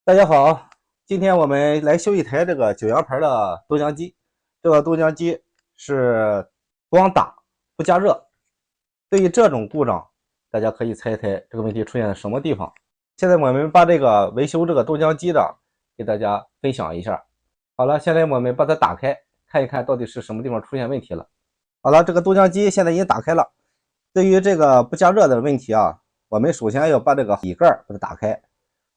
大家好，今天我们来修一台这个九阳牌的豆浆机。这个豆浆机是光打不加热。对于这种故障，大家可以猜一猜这个问题出现在什么地方。现在我们把这个维修这个豆浆机的给大家分享一下。好了，现在我们把它打开，看一看到底是什么地方出现问题了。好了，这个豆浆机现在已经打开了。对于这个不加热的问题啊，我们首先要把这个底盖把它打开。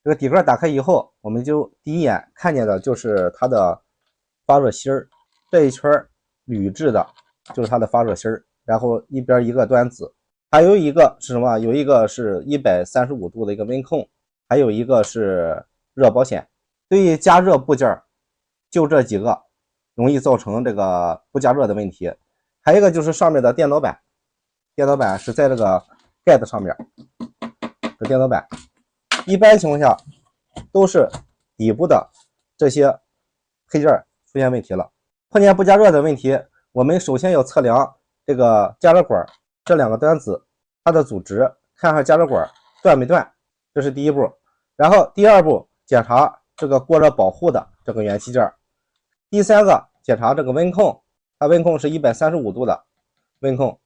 这个底盖打开以后，我们就第一眼看见的就是它的发热芯儿，这一圈铝制的就是它的发热芯儿，然后一边一个端子，还有一个是什么？有一个是135度的一个温控，还有一个是热保险。对于加热部件，就这几个容易造成这个不加热的问题。还有一个就是上面的电导板，电导板是在这个盖子上面的电导板。一般情况下都是底部的这些配件出现问题了。碰见不加热的问题，我们首先要测量这个加热管这两个端子它的阻值，看看加热管断没断，这是第一步。然后第二步检查这个过热保护的这个元器件。第三个检查这个温控，它温控是135度的温控，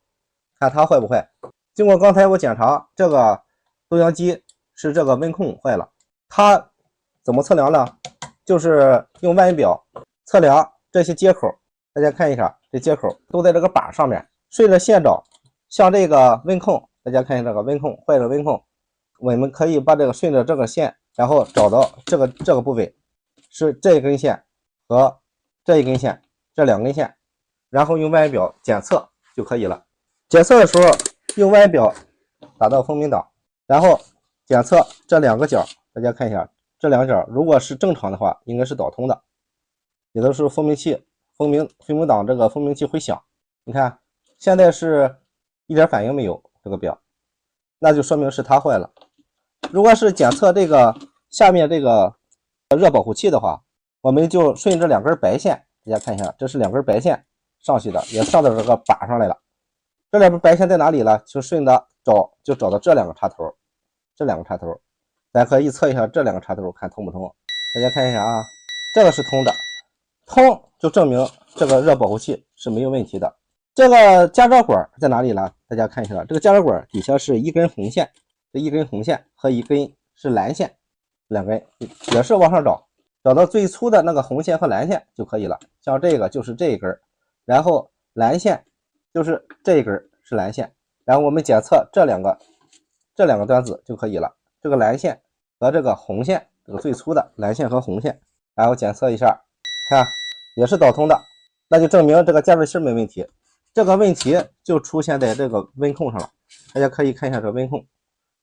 看它坏不坏。经过刚才我检查，这个豆浆机是这个温控坏了。它怎么测量呢？就是用万用表测量这些接口，大家看一下，这接口都在这个板上面，顺着线找，像这个温控，大家看一下这个温控坏的温控，我们可以把这个顺着这个线，然后找到这个部位是这一根线和这一根线，这两根线，然后用万用表检测就可以了。检测的时候用万用表打到风鸣档，然后检测这两个角，大家看一下，这两个角如果是正常的话，应该是导通的。有的时候风鸣档这个风鸣器会响，你看现在是一点反应没有，这个表，那就说明是它坏了。如果是检测这个下面这个热保护器的话，我们就顺着两根白线，大家看一下，这是两根白线上去的，也上到这个板上来了。这两根白线在哪里了？就顺着找，就找到这两个插头。这两个插头，咱可以测一下这两个插头，看通不通。大家看一下啊，这个是通的，通就证明这个热保护器是没有问题的。这个加热管在哪里了？大家看一下，这个加热管底下是一根红线，这一根红线和一根是蓝线，两根也是往上找，找到最粗的那个红线和蓝线就可以了。像这个就是这一根，然后蓝线就是这一根是蓝线，然后我们检测这两个端子就可以了。这个蓝线和这个红线，这个最粗的蓝线和红线，然后检测一下，看也是导通的，那就证明这个加热芯没问题。这个问题就出现在这个温控上了。大家可以看一下这个温控，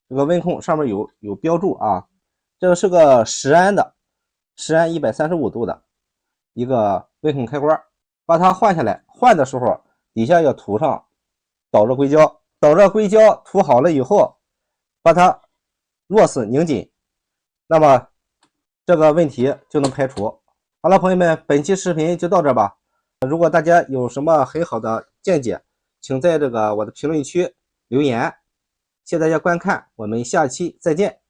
这个温控上面有标注啊，这个是个10安的10安135度的一个温控开关，把它换下来，换的时候底下要涂上导热硅胶，导热硅胶涂好了以后，把它螺丝拧紧，那么这个问题就能排除。好了，朋友们，本期视频就到这吧。如果大家有什么很好的见解，请在这个我的评论区留言。谢谢大家观看，我们下期再见。